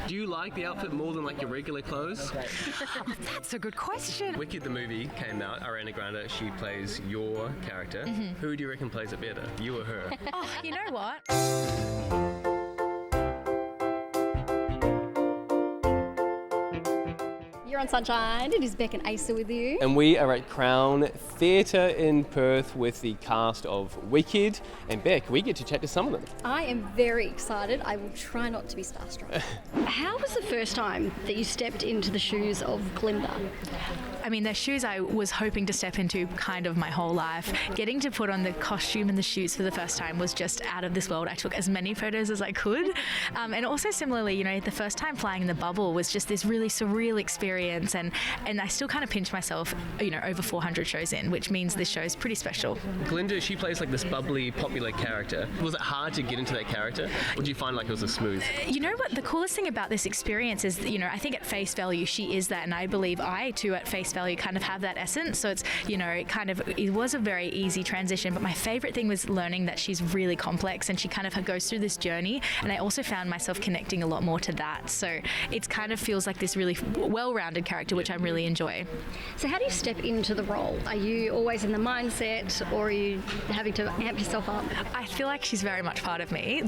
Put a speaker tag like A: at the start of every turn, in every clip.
A: Do you like the outfit more than like your regular clothes?
B: That's a good question.
A: Wicked the movie came out. Ariana Grande, she plays your character. Who do you reckon plays it better, you or her?
B: Oh, you know what?
C: You're on Sunshine. It is Bec and Asa with you.
A: And we are at Crown Theatre in Perth with the cast of Wicked. And Bec, we get to chat to some of them.
C: I am very excited. I will try not to be starstruck. How was the first time that you stepped into the shoes of Glinda?
B: I mean, the shoes I was hoping to step into kind of my whole life. Getting to put on the costume and the shoes for the first time was just out of this world. I took as many photos as I could. And also similarly, you know, the first time flying in the bubble was just this really surreal experience. And I still kind of pinch myself, you know, over 400 shows in, which means this show is pretty special.
A: Glinda, she plays like this bubbly, popular character. Was it hard to get into that character? Or do you find like it was a smooth?
B: You know what? The coolest thing about this experience is, you know, I think at face value, she is that. And I believe I, too, at face value, kind of have that essence. So it's, you know, it was a very easy transition. But my favorite thing was learning that she's really complex and she kind of goes through this journey. And I also found myself connecting a lot more to that. So it kind of feels like this really well-rounded character, which I really enjoy.
C: So how do you step into the role? Are you always in the mindset, or are you having to amp yourself up?
B: I feel like she's very much part of me.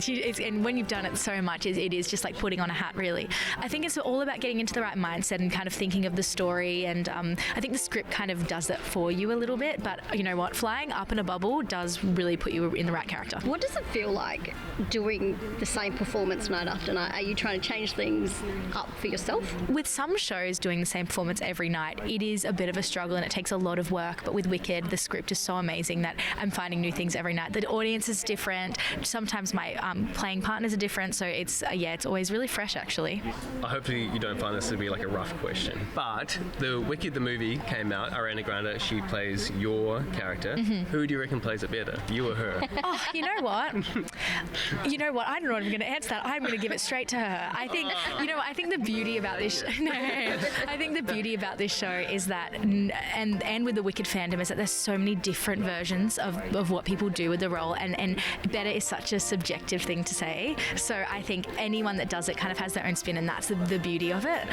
B: And when you've done it so much, it is just like putting on a hat, really. I think it's all about getting into the right mindset and kind of thinking of the story. And I think the script kind of does that for you a little bit. But you know what? Flying up in a bubble does really put you in the right character.
C: What does it feel like doing the same performance night after night? Are you trying to change things up for yourself?
B: With some shows doing the same performance every night, it is a bit of a struggle and it takes a lot of work. But with Wicked, the script is so amazing that I'm finding new things every night. The audience is different. Sometimes my playing partners are different. So it's always really fresh, actually.
A: Hopefully you don't find this to be like a rough question. But the Wicked the movie came out. Ariana Grande, she plays your character. Who do you reckon plays it better, you or her?
B: Oh, you know what? I don't know what I'm going to answer that. I'm going to give it straight to her. I think, I think the beauty about this I think the beauty about this show is that, and with the Wicked fandom, is that there's so many different versions of what people do with the role, and better is such a subjective thing to say. So I think anyone that does it kind of has their own spin, and that's the beauty of it.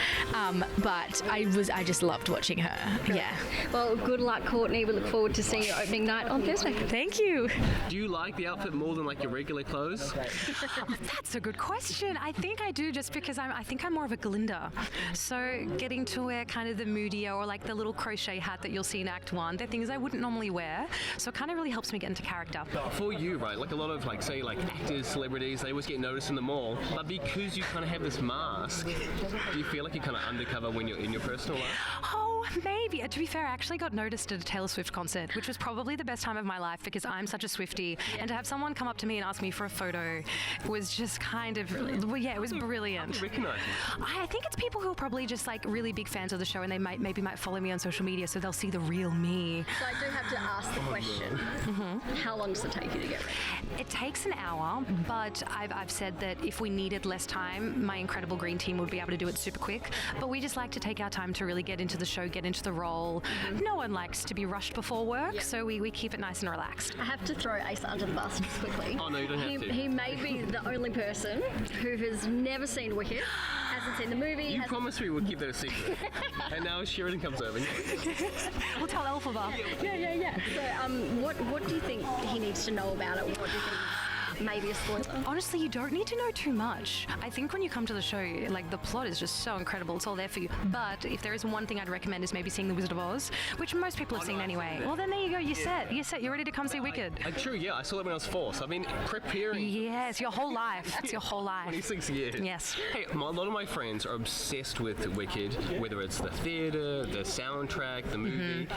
B: But I just loved watching her. Yeah.
C: Well, good luck, Courtney. We look forward to seeing you opening night on Thursday.
B: Thank you.
A: Do you like the outfit more than like your regular clothes?
D: That's a good question. I think I do, just because I think I'm more of a Glinda. So getting to wear kind of the moodier or like the little crochet hat that you'll see in Act 1, they're things I wouldn't normally wear. So it kind of really helps me get into character.
A: For you, right, like a lot of like, say, like actors, celebrities, they always get noticed in the mall. But because you kind of have this mask, do you feel like you're kind of undercover when you're in your personal life?
D: Oh, maybe. To be fair, I actually got noticed at a Taylor Swift concert, which was probably the best time of my life because I'm such a Swiftie. And to have someone come up to me and ask me for a photo was just kind of, it was brilliant.
A: How do you recognise you?
D: I think it's people who are probably just like really big fans of the show, and they maybe might follow me on social media, so they'll see the real me.
C: So I do have to ask the question. How long does it take you to get ready?
D: It takes an hour, but I've said that if we needed less time, my incredible green team would be able to do it super quick. But we just like to take our time to really get into the show, get into the role. No one likes to be rushed before work, so we keep it nice and relaxed.
C: I have to throw Asa under the bus just quickly.
A: Oh no, you don't have to.
C: He may be the only person who has never seen Wicked, hasn't seen the movie.
A: You promised we would keep that a secret. And now Sheridan comes over.
D: We'll tell Elphaba.
C: Yeah. So, what do you think he needs to know about it? What do you think? Maybe a spoiler?
D: Honestly, you don't need to know too much. I think when you come to the show, like, the plot is just so incredible. It's all there for you. But if there is one thing I'd recommend is maybe seeing The Wizard of Oz, which most people have seen anyway. Well, then there you go. You're set. You're ready to come see Wicked.
A: True, yeah. I saw it when I was 4, so I've been preparing.
D: Yes, your whole life. It's your whole life.
A: 26 years.
D: Yes.
A: Hey, a lot of my friends are obsessed with Wicked, whether it's the theatre, the soundtrack, the movie.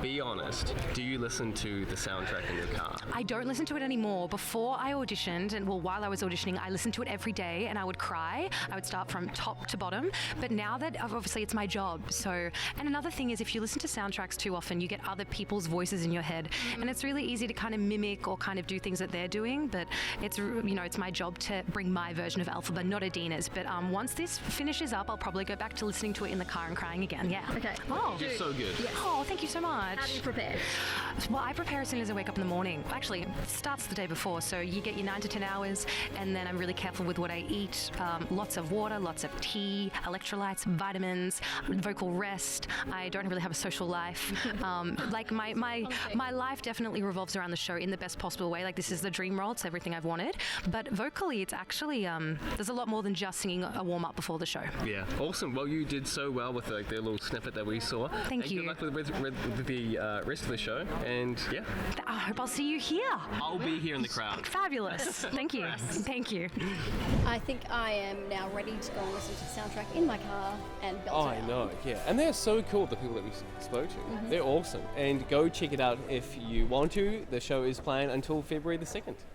A: Be honest, do you listen to the soundtrack in your car?
D: I don't listen to it anymore. Before I auditioned, and while I was auditioning, I listened to it every day and I would cry. I would start from top to bottom. But now that obviously it's my job, so. And another thing is, if you listen to soundtracks too often, you get other people's voices in your head, and it's really easy to kind of mimic or kind of do things that they're doing. But it's it's my job to bring my version of Elphaba, not Adina's. But once this finishes up, I'll probably go back to listening to it in the car and crying again. Yeah.
C: Okay.
D: Oh,
A: You're so good.
C: Yes.
D: Oh, thank you so much.
C: How do you prepare?
D: Well, I prepare as soon as I wake up in the morning. Actually, it starts the day before, so you get get you 9 to 10 hours, and then I'm really careful with what I eat. Lots of water, lots of tea, electrolytes, vitamins, vocal rest. I don't really have a social life. Like my life definitely revolves around the show in the best possible way. Like, this is the dream role. It's everything I've wanted. But vocally, it's actually there's a lot more than just singing a warm up before the show.
A: Yeah, awesome. Well, you did so well with like the little snippet that we saw.
D: Thank you.
A: Good luck with the rest of the show. And yeah,
D: I hope I'll see you here.
A: I'll be here in the crowd.
D: Fabulous. Thank you. Thank you.
C: I think I am now ready to go and listen to the soundtrack in my car and belt
A: Oh,
C: it
A: I
C: out.
A: know, yeah. And they're so cool, the people that we spoke to. They're awesome. And go check it out if you want to. The show is playing until February the 2nd.